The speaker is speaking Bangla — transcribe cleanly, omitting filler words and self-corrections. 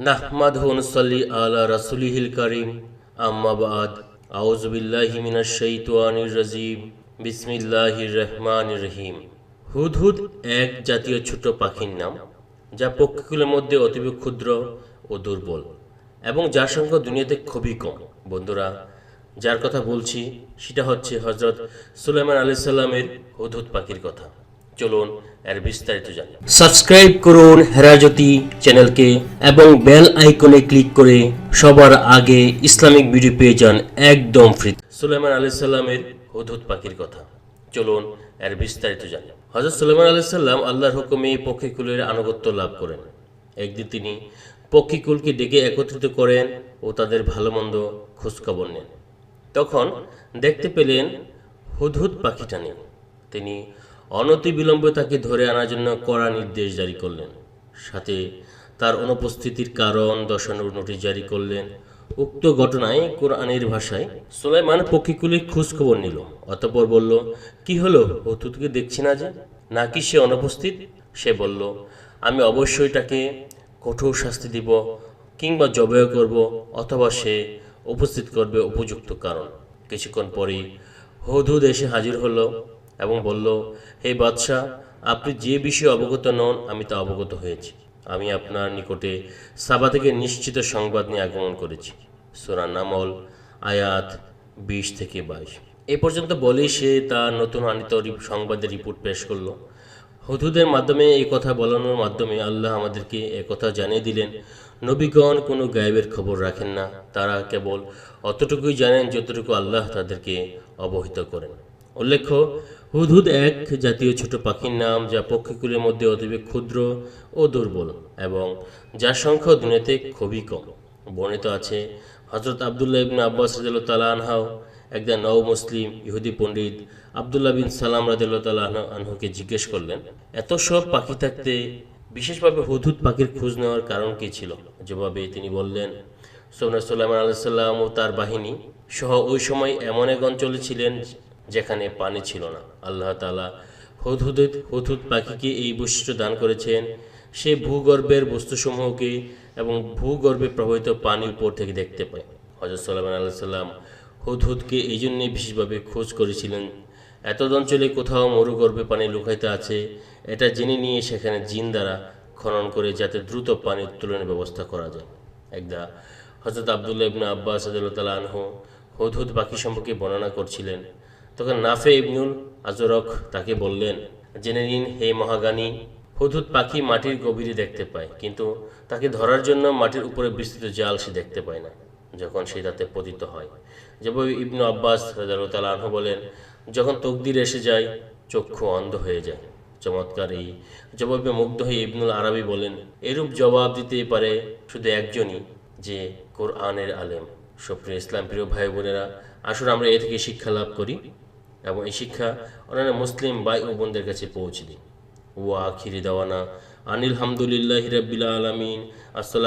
নাহমাদুহু ওয়া নুসাল্লি আলা রাসূলিহিল কারীম আম্মা বা'দ আউযু বিল্লাহি মিনাশ শাইতানির রাজীম বিসমিল্লাহির রহমানির রহিম। হুদহুদ এক জাতীয় ছোট পাখির নাম, যা পক্ষীকুলের মধ্যে অতীব ক্ষুদ্র ও দুর্বল এবং যার সংখ্যা দুনিয়াতে খুবই কম। বন্ধুরা, যার কথা বলছি সেটা হচ্ছে হযরত সুলাইমান আলাইহিস সালামের হুদহুদ পাখির কথা। চলুন এর বিস্তারিত জানি। সাবস্ক্রাইব করুন হেরাজ্যোতি চ্যানেলকে এবং বেল আইকনে ক্লিক করে সবার আগে ইসলামিক ভিডিও পেয়ে যান একদম ফ্রি। সুলাইমান আলাইহিস সালামের হুদহুদ পাখির কথা। চলুন এর বিস্তারিত জানি। হযরত সুলাইমান আলাইহিস সালাম আল্লাহর হুকুমে পক্ষীকুলের আনুগত্য লাভ করেন। একদিন তিনি পক্ষীকুলকে ডেকে একত্রিত করেন ও তাদের ভালো মন্দ খোঁজখবর নেন। তখন দেখতে পেলেন হুদহুদ পাখিটা নেই। তিনি অনতিবিলম্বে তাকে ধরে আনার জন্য কড়া নির্দেশ জারি করলেন। সাথে তার অনুপস্থিতির কারণ দর্শানোর নোটিশ জারি করলেন। উক্ত ঘটনায় কোরআনের ভাষায় সুলাইমান পক্ষীকুলের খোঁজ খবর নিল, অতঃপর বলল, কি হলো, হুদহুদকে দেখছি না যে, নাকি সে অনুপস্থিত? সে বলল, আমি অবশ্যই তাকে কঠোর শাস্তি দিব, কিংবা জবাই করব, অথবা সে উপস্থিত করবে উপযুক্ত কারণ। কিছুক্ষণ পরেই হুদহুদ এসে হাজির হলো এবং বলল, হে বাদশাহ, আপনি যে বিষয়ে অবগত নন আমি তা অবগত হয়েছি। আমি আপনার নিকটে সাবা থেকে নিশ্চিত সংবাদ নিয়ে আগমন করেছি। সূরা নামল আয়াত 20 থেকে 22। এ পর্যন্ত বলেই সে তার নতুন আনিত সংবাদের রিপোর্ট পেশ করলো। হুদহুদের মাধ্যমে এই কথা বলানোর মাধ্যমে আল্লাহ আমাদেরকে একথা জানিয়ে দিলেন, নবীগণ কোনো গায়েবের খবর রাখেন না, তারা কেবল অতটুকুই জানেন যতটুকু আল্লাহ তাদেরকে অবহিত করেন। উল্লেখ্য, হুদহুদ এক জাতীয় ছোট পাখির নাম, যা পক্ষীকুলের মধ্যে অতীব ক্ষুদ্র ও দুর্বল এবং যার সংখ্যা দুনিয়াতে খুবই কম। বর্ণিত আছে, হযরত আব্দুল্লাহ ইবনে আব্বাস রাদিয়াল্লাহু তাআলা একজন নও মুসলিম ইহুদি পণ্ডিত আব্দুল্লাহ বিন সালাম রাদিয়াল্লাহু তাআলা আনহুকে জিজ্ঞেস করলেন, এত সব পাখি থাকতে বিশেষভাবে হুদহুদ পাখির খোঁজ নেওয়ার কারণ কি ছিল? জবাবে তিনি বললেন, সুলাইমান আলাইহিস সালাম ও তার বাহিনী সহ ওই সময় এমন এক অঞ্চলে ছিলেন যেখানে পানি ছিল না। আল্লাহ তাআলা হুদহুদ পাখিকে এই বৈশিষ্ট্য দান করেছেন, সে ভূগর্ভের বস্তুসমূহকে এবং ভূগর্ভে প্রবাহিত পানি উপর থেকে দেখতে পায়। হযরত সুলাইমান আলাইহিস সালাম হুদহুদকে এই জন্যই বিশেষভাবে খোঁজ করেছিলেন, এত অঞ্চলে কোথাও মরুগর্ভে পানি লুকাইতে আছে এটা জেনে নিয়ে সেখানে জিন দ্বারা খনন করে যাতে দ্রুত পানি উত্তোলনের ব্যবস্থা করা যায়। একদা হযরত আব্দুল্লাহ ইবনে আব্বাস রাদিয়াল্লাহু তাআলা আনহু হুদহুদ পাখি সম্পর্কে বর্ণনা করছিলেন। তখন নাফে ইবনুল আজরক তাকে বললেন, জেনে নিন হে মহাজ্ঞানী, হুদহুদ পাখি মাটির গভীরে দেখতে পায়, কিন্তু তাকে ধরার জন্য মাটির উপরে বিস্তৃত জাল সে দেখতে পায় না যখন সে তাতে পতিত হয়। যেভাবে ইবনু আব্বাস রাদিয়াল্লাহু তাআলা আনহু বলেন, যখন তকদির এসে যায় চক্ষু অন্ধ হয়ে যায়। চমৎকার এই জবাবে মুগ্ধ হয়ে ইবনুল আরবি বলেন, এরূপ জবাব দিতে পারে শুধু একজনই, যে কোরআনের আলেম। সুপ্রিয় ইসলাম প্রিয় ভাই বোনেরা, আসলে আমরা এ থেকে শিক্ষা লাভ করি এবং এই শিক্ষা অন্যান্য মুসলিম ভাই ও বোনদের কাছে পৌঁছে দিই। ওয়া আখিরি দাওয়ানা আনিল হামদুলিল্লাহি রাব্বিল আলামিন। আসসালাম।